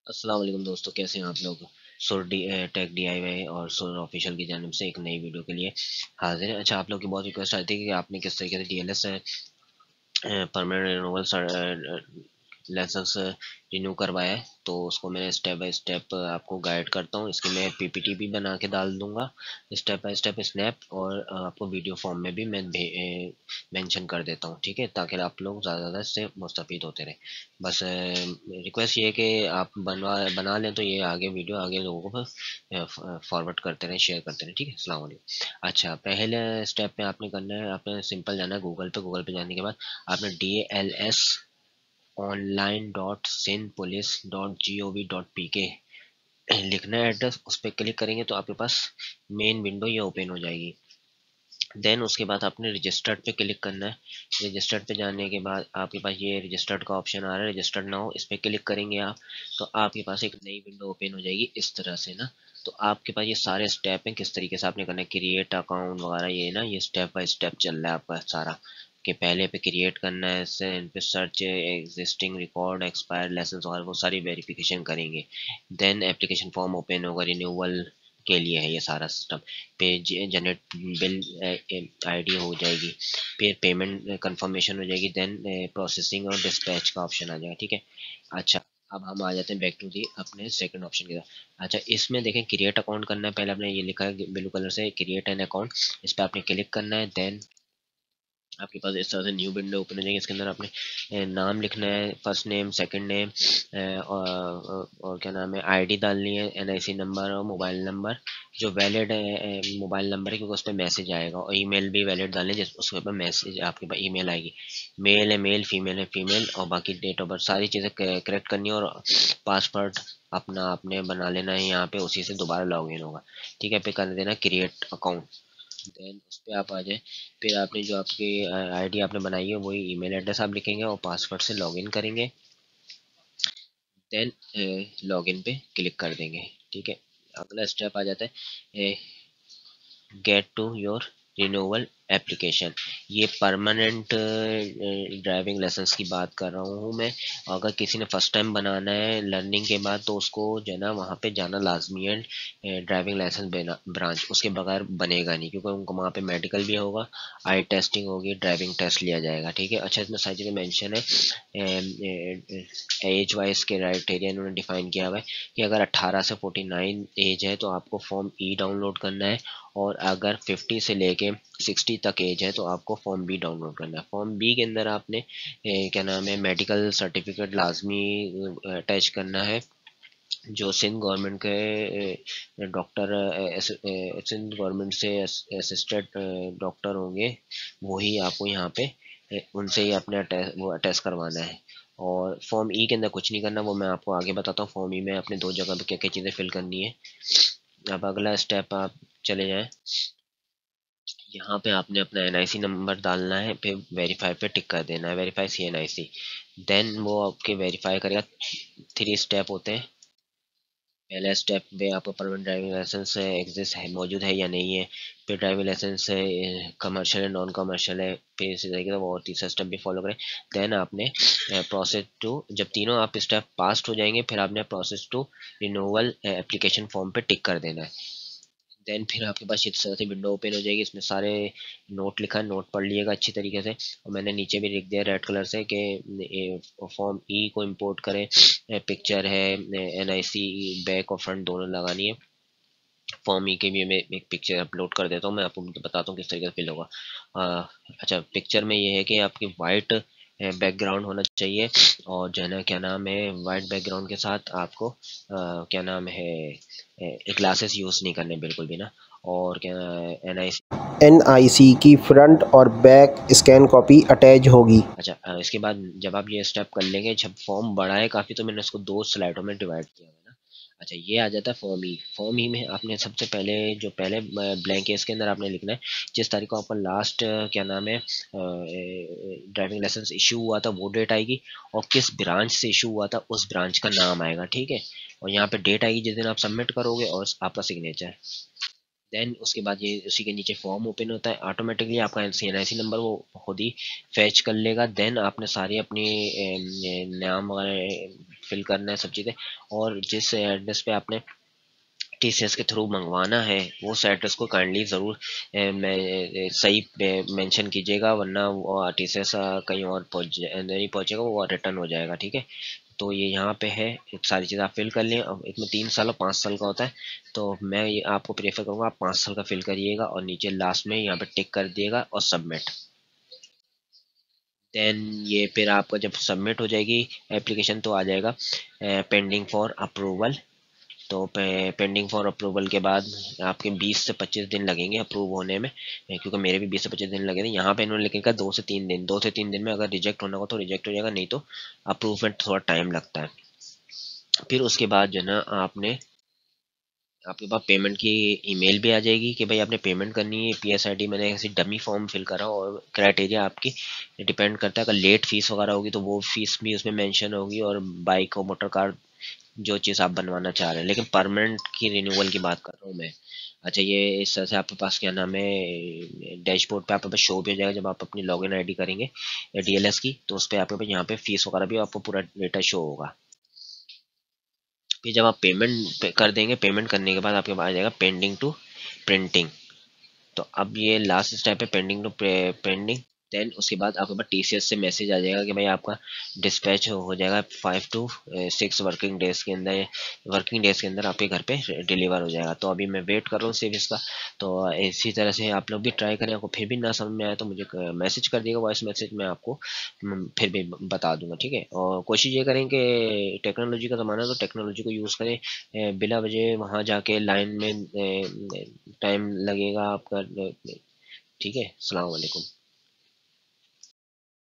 अस्सलाम वालेकुम दोस्तों, कैसे हैं आप लोग। सुर टेक DIY और सुर ऑफिशियल की जानिब से एक नई वीडियो के लिए हाजिर है। अच्छा, आप लोग की बहुत रिक्वेस्ट आई थी कि आपने किस तरीके से DLS permanent renewal licence renew करवाया है, तो उसको मैं स्टेप बाय स्टेप आपको गाइड करता हूँ। इसकी मैं PPT भी बना के डाल दूंगा, स्टेप बाय स्टेप स्नैप, और आपको वीडियो फॉर्म में भी मैं मेंशन कर देता हूँ, ठीक है, ताकि आप लोग ज़्यादा इससे मुस्तफ़ीद होते रहें। बस रिक्वेस्ट ये है कि आप बना लें तो ये आगे वीडियो आगे लोगों को फॉरवर्ड करते रहें, शेयर करते रहें, ठीक है। अस्सलाम वालेकुम। अच्छा, पहले स्टेप में आपने करना है, आपने सिंपल जाना है गूगल पे जाने के बाद आपने DLS online.sindpolice.gov.pk लिखना है एड्रेस। उस पर क्लिक करेंगे तो आपके पास मेन विंडो ये ओपन हो जाएगी। देन उसके बाद आपने रजिस्टर्ड पे क्लिक करना है। रजिस्टर्ड पे जाने के बाद आपके पास ये रजिस्टर्ड का ऑप्शन आ रहा है, रजिस्टर्ड नाउ, इस पर क्लिक करेंगे आप, तो आपके पास एक नई विंडो ओपन हो जाएगी इस तरह से ना। तो आपके पास ये सारे स्टेप हैं, किस तरीके से आपने करना है, क्रिएट अकाउंट वगैरह, ये ना ये स्टेप बाय स्टेप चल रहा है आपका सारा, कि पहले पे क्रिएट करना है, इन पे search existing record expired licence और वो सारी वेरिफिकेशन करेंगे। देन एप्लीकेशन फॉर्म ओपन होगा रिन्यूअल के लिए, है ये सारा system. Page generate bill ID हो जाएगी, फिर पेमेंट कंफर्मेशन हो जाएगी, देन प्रोसेसिंग और डिस्पैच का ऑप्शन आ जाएगा, ठीक है। अच्छा, अब हम आ जाते हैं बैक टू दी अपने सेकंड ऑप्शन की तरफ। अच्छा, इसमें देखें क्रिएट अकाउंट करना है, पहले आपने ये लिखा है ब्लू कलर से क्रिएट एन अकाउंट, इस पर आपने क्लिक करना है। देन आपके पास इस तरह से न्यू विंडो ओपन हो जाएगी। इसके अंदर आपने नाम लिखना है, फर्स्ट नेम, सेकंड नेम, और क्या नाम है, आईडी डालनी है, NIC नंबर और मोबाइल नंबर, जो वैलिड मोबाइल नंबर है, क्योंकि उस पर मैसेज आएगा, और ईमेल भी वैलिड डालनी है, जिस उसके ऊपर मैसेज आपके पास ईमेल आएगी। मेल है मेल, फीमेल है फीमेल, और बाकी डेट ऑफ बर्थ सारी चीज़ें करेक्ट करनी है, और पासवर्ड अपना आपने बना लेना है यहाँ पे, उसी से दोबारा लॉगिन होगा, ठीक है। पे कर देना क्रिएट अकाउंट। देन उस पर आप आ जाए, फिर आपने जो आपकी आईडी आपने बनाई है वही ईमेल एड्रेस आप लिखेंगे और पासवर्ड से लॉगिन करेंगे। देन लॉगिन पे क्लिक कर देंगे, ठीक है। अगला स्टेप आ जाता है get to your renewal application. ये परमानेंट ड्राइविंग लाइसेंस की बात कर रहा हूँ मैं। अगर किसी ने फर्स्ट टाइम बनाना है लर्निंग के बाद, तो उसको जो है ना वहाँ पे जाना लाजमी है, ड्राइविंग लाइसेंस ब्रांच, उसके बगैर बनेगा नहीं, क्योंकि उनको वहाँ पे मेडिकल भी होगा, आई टेस्टिंग होगी, ड्राइविंग टेस्ट लिया जाएगा, ठीक है। अच्छा, इसमें सारी चीज़ें मेंशन है, एज वाइज के क्राइटेरिया इन्होंने डिफाइन किया हुआ है कि अगर 18 से 49 एज है तो आपको फॉर्म ई डाउनलोड करना है, और अगर 50 से लेके 60 तक एज है तो आपको फॉर्म बी डाउनलोड करना है। फॉर्म बी के अंदर आपने क्या नाम है, मेडिकल सर्टिफिकेट लाजमी अटैच करना है, जो सिंध गवर्नमेंट के डॉक्टर, सिंध गवर्नमेंट से असिस्टेड डॉक्टर होंगे, वही आपको यहाँ पे उनसे ही अपने वो अटैच करवाना है। और फॉर्म ई के अंदर कुछ नहीं करना, वो मैं आपको आगे बताता हूँ। फॉर्म ई में अपने दो जगह पे क्या क्या चीज़ें फिल करनी है। अब अगला स्टेप आप चले जाएं, यहाँ पे आपने अपना NIC नंबर डालना है, फिर वेरीफाई पे टिक कर देना है, वेरीफाई CNIC। देन वो आपके वेरीफाई करेगा। 3 स्टेप होते हैं। पहला स्टेप में आपका परमानेंट ड्राइविंग लाइसेंस एग्जिस्ट है, मौजूद है या नहीं है, फिर ड्राइविंग लाइसेंस कमर्शियल है नॉन कमर्शियल है, फिर इसी तरीके से वो और तीसरा स्टेप भी फॉलो करें। देन आपने प्रोसेस टू, जब तीनों आप स्टेप पास हो जाएंगे, फिर आपने process to renewal application form पे टिक कर देना है। देन फिर आपके पास इस तरह से विंडो ओपन हो जाएगी, इसमें सारे नोट लिखा है, नोट पढ़ लीजिएगा अच्छी तरीके से, और मैंने नीचे भी लिख दिया रेड कलर से कि फॉर्म ई को इंपोर्ट करें, पिक्चर है, NIC बैक और फ्रंट दोनों लगानी है। फॉर्म ई के भी मैं एक पिक्चर अपलोड कर देता हूँ, मैं आपको बताता हूँ किस तरीके से फिल होगा। अच्छा, पिक्चर में ये है कि आपकी वाइट बैकग्राउंड होना चाहिए, और जो है ना क्या नाम है, वाइट बैकग्राउंड के साथ आपको क्या नाम है, ग्लासेस यूज़ नहीं करने बिल्कुल भी ना, और क्या NIC NIC की फ्रंट और बैक स्कैन कॉपी अटैच होगी। अच्छा, इसके बाद जब आप ये स्टेप कर लेंगे, जब फॉर्म बड़ा है काफ़ी, तो मैंने इसको 2 स्लाइडों में डिवाइड किया हुआ है ना। अच्छा, ये आ जाता है फॉर्म ई। फॉर्म ई में आपने सबसे पहले जो पहले ब्लैंक है, इसके अंदर आपने लिखना है जिस तारीख को आपका लास्ट क्या नाम है ड्राइविंग लाइसेंस इशू हुआ था, वो डेट आएगी, और किस ब्रांच से इशू हुआ था उस ब्रांच का नाम आएगा, ठीक है। और यहाँ पे डेट आएगी जिस दिन आप सबमिट करोगे, और आपका सिग्नेचर। देन उसके बाद ये उसी के नीचे फॉर्म ओपन होता है, ऑटोमेटिकली आपका CNIC नंबर वो खुद ही फैच कर लेगा। देन आपने सारी अपनी नाम वगैरह फिल करना है सब चीज़ें, और जिस एड्रेस पे आपने टीसीएस के थ्रू मंगवाना है उस एड्रेस को काइंडली ज़रूर सही मेंशन कीजिएगा, वरना वो टीसीएस कहीं और नहीं पहुंचेगा, वो रिटर्न हो जाएगा। ठीक है, तो ये यहाँ पे है, सारी चीज़ आप फिल कर लें। अब इसमें 3 साल और 5 साल का होता है, तो मैं ये आपको प्रेफर करूँगा आप 5 साल का फिल करिएगा और नीचे लास्ट में यहाँ पे टिक कर दिएगा और सबमिट। देन ये फिर आपका जब सबमिट हो जाएगी एप्लीकेशन तो आ जाएगा पेंडिंग फॉर अप्रूवल। तो पेंडिंग फॉर अप्रूवल के बाद आपके 20 से 25 दिन लगेंगे अप्रूव होने में, क्योंकि मेरे भी 20 से 25 दिन लगे थे। यहाँ पे इन्होंने लिखा 2 से 3 दिन, 2 से 3 दिन में अगर रिजेक्ट होना हो तो रिजेक्ट हो जाएगा, नहीं तो अप्रूव में थोड़ा टाइम लगता है। फिर उसके बाद जो है ना आपके पास पेमेंट की ईमेल भी आ जाएगी कि भाई आपने पेमेंट करनी है। पीएसआईडी मैंने ऐसी डमी फॉर्म फिल करा, और क्राइटेरिया आपकी डिपेंड करता है, अगर लेट फीस वगैरह होगी तो वो फीस भी उसमें मेंशन होगी, और बाइक और मोटर कार जो चीज़ आप बनवाना चाह रहे हैं, लेकिन परमानेंट की रिन्यूअल की बात कर रहा हूँ मैं। अच्छा, ये इस तरह से आपके पास क्या नाम है, डैशबोर्ड पे आपके पास शो भी हो जाएगा जब आप अपनी लॉगिन आईडी करेंगे डीएलएस की, तो उस पर आपके पास यहाँ पे फीस वगैरह भी आपको पूरा डेटा शो होगा। फिर जब आप पेमेंट कर देंगे, पेमेंट करने के बाद आपके पास आ जाएगा पेंडिंग टू प्रिंटिंग। तो अब ये लास्ट स्टेप है, पेंडिंग टू पेंडिंग। देन उसके बाद आपके पास टीसीएस से मैसेज आ जाएगा कि भाई आपका डिस्पैच हो जाएगा 5 to 6 वर्किंग डेज के अंदर आपके घर पे डिलीवर हो जाएगा। तो अभी मैं वेट कर रहा हूँ सिर्फ इसका। तो इसी तरह से आप लोग भी ट्राई करें, आपको फिर भी ना समझ में आया तो मुझे मैसेज कर दिएगा, वॉइस मैसेज में आपको फिर भी बता दूंगा। ठीक है, और कोशिश ये करें कि टेक्नोलॉजी का ज़माना है तो टेक्नोलॉजी को यूज़ करें, बिला वजह वहाँ जाके लाइन में टाइम लगेगा आपका। ठीक है, अस्सलाम वालेकुम।